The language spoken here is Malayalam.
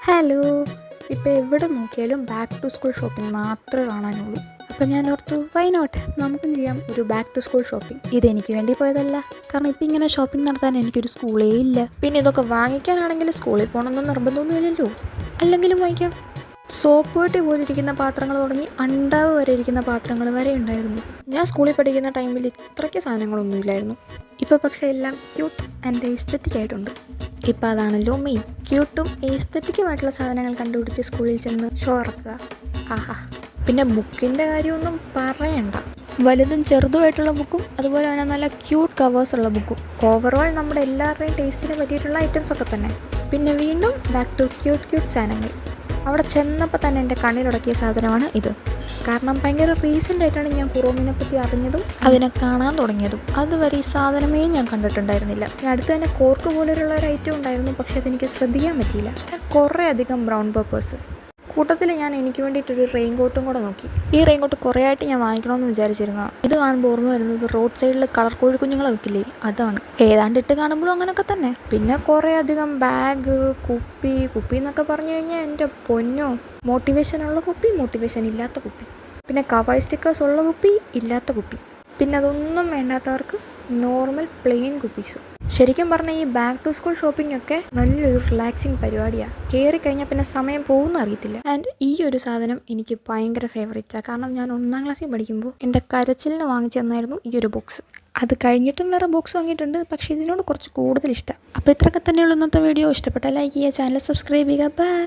ഹലോ. ഇപ്പോൾ എവിടെ നോക്കിയാലും ബാക്ക് ടു സ്കൂൾ ഷോപ്പിംഗ് മാത്രമേ കാണാനുള്ളൂ. അപ്പോൾ ഞാൻ ഓർത്തു വൈ നോട്ട്, നമുക്കും ചെയ്യാം ഒരു ബാക്ക് ടു സ്കൂൾ ഷോപ്പിംഗ്. ഇതെനിക്ക് വേണ്ടി പോയതല്ല, കാരണം ഇപ്പം ഇങ്ങനെ ഷോപ്പിംഗ് നടത്താൻ എനിക്കൊരു സ്കൂളേ ഇല്ല. പിന്നെ ഇതൊക്കെ വാങ്ങിക്കാനാണെങ്കിൽ സ്കൂളിൽ പോകണമെന്ന് നിർബന്ധമൊന്നുമില്ലല്ലോ, അല്ലെങ്കിലും വാങ്ങിക്കാം. സോപ്പ് പെട്ടി പോലെ ഇരിക്കുന്ന പാത്രങ്ങൾ തുടങ്ങി അണ്ടാവ് വരെ ഇരിക്കുന്ന പാത്രങ്ങൾ വരെ ഉണ്ടായിരുന്നു. ഞാൻ സ്കൂളിൽ പഠിക്കുന്ന ടൈമിൽ ഇത്രയ്ക്ക് സാധനങ്ങളൊന്നുമില്ലായിരുന്നു. ഇപ്പോൾ പക്ഷേ എല്ലാം ക്യൂട്ട് ആൻഡ് എസ്തെറ്റിക് ആയിട്ടുണ്ട്. ഇപ്പോൾ അതാണല്ലോ മെയിൻ. ക്യൂട്ടും എസ്തെറ്റിക്കുമായിട്ടുള്ള സാധനങ്ങൾ കണ്ടുപിടിച്ച് സ്കൂളിൽ ചെന്ന് ഷോ ഇറക്കുക. ആഹാ. പിന്നെ ബുക്കിൻ്റെ കാര്യമൊന്നും പറയണ്ട. വലുതും ചെറുതുമായിട്ടുള്ള ബുക്കും അതുപോലെ തന്നെ നല്ല ക്യൂട്ട് കവേഴ്സുള്ള ബുക്കും. ഓവറോൾ നമ്മുടെ എല്ലാവരുടെയും ടേസ്റ്റിന് പറ്റിയിട്ടുള്ള ഐറ്റംസൊക്കെ തന്നെ. പിന്നെ വീണ്ടും ബാക്ക് ടു ക്യൂട്ട് സാധനങ്ങൾ. അവിടെ ചെന്നപ്പോൾ തന്നെ എൻ്റെ കണ്ണിലുടക്കിയ സാധനമാണ് ഇത്. കാരണം ഭയങ്കര റീസെൻ്റ് ആയിട്ടാണ് ഞാൻ കുറോമിനെ പറ്റി അറിഞ്ഞതും അതിനെ കാണാൻ തുടങ്ങിയതും. അതുവരെ ഈ സാധനമേ ഞാൻ കണ്ടിട്ടുണ്ടായിരുന്നില്ല. അടുത്ത് തന്നെ കോർക്ക് പോലുള്ള ഒരു ഐറ്റം ഉണ്ടായിരുന്നു, പക്ഷെ അതെനിക്ക് ശ്രദ്ധിക്കാൻ പറ്റിയില്ല. കുറേ അധികം ബ്രൗൺ പേപ്പേഴ്സ്. കൂട്ടത്തിൽ ഞാൻ എനിക്ക് വേണ്ടിയിട്ടൊരു റെയിൻ കോട്ടും കൂടെ നോക്കി. ഈ റെയിൻ കോട്ട് കുറേ ആയിട്ട് ഞാൻ വാങ്ങിക്കണമെന്ന് വിചാരിച്ചിരുന്നതാണ്. ഇത് കാണുമ്പോൾ ഓർമ്മ വരുന്നത് റോഡ് സൈഡിൽ കളർ കോഴി കുഞ്ഞുങ്ങളെ വെക്കില്ലേ, അതാണ്. ഏതാണ്ട് ഇട്ട് കാണുമ്പോഴും അങ്ങനെയൊക്കെ തന്നെ. പിന്നെ കുറേ അധികം ബാഗ്, കുപ്പി എന്നൊക്കെ പറഞ്ഞു കഴിഞ്ഞാൽ എൻ്റെ പൊന്നോ, മോട്ടിവേഷനുള്ള കുപ്പി, മോട്ടിവേഷൻ ഇല്ലാത്ത കുപ്പി. പിന്നെ കവർ സ്റ്റിക്കേഴ്സ് ഉള്ള കുപ്പി, ഇല്ലാത്ത കുപ്പി. പിന്നെ അതൊന്നും വേണ്ടാത്തവർക്ക് നോർമൽ പ്ലെയിൻ കുപ്പീസും. ശരിക്കും പറഞ്ഞാൽ ഈ ബാക്ക് ടു സ്കൂൾ ഷോപ്പിംഗ് ഒക്കെ നല്ലൊരു റിലാക്സിങ് പരിപാടിയാണ്. കയറി കഴിഞ്ഞാൽ പിന്നെ സമയം പോകുന്ന അറിയത്തില്ല. ആൻഡ് ഈ ഒരു സാധനം എനിക്ക് ഭയങ്കര ഫേവറേറ്റാണ്. കാരണം ഞാൻ 1ാം ക്ലാസ്സിൽ പഠിക്കുമ്പോൾ എൻ്റെ കരച്ചിലിന് വാങ്ങിച്ചു തന്നായിരുന്നു ഈ ഒരു ബോക്സ്. അത് കഴിഞ്ഞിട്ടും വേറെ ബോക്സ് വാങ്ങിയിട്ടുണ്ട്, പക്ഷേ ഇതിനോട് കുറച്ച് കൂടുതൽ ഇഷ്ടം. അപ്പോൾ ഇത്രയൊക്കെ തന്നെയുള്ള ഇന്നത്തെ വീഡിയോ. ഇഷ്ടപ്പെട്ടാൽ ലൈക്ക് ചെയ്യുക, ചാനൽ സബ്സ്ക്രൈബ് ചെയ്യുക. ബൈ.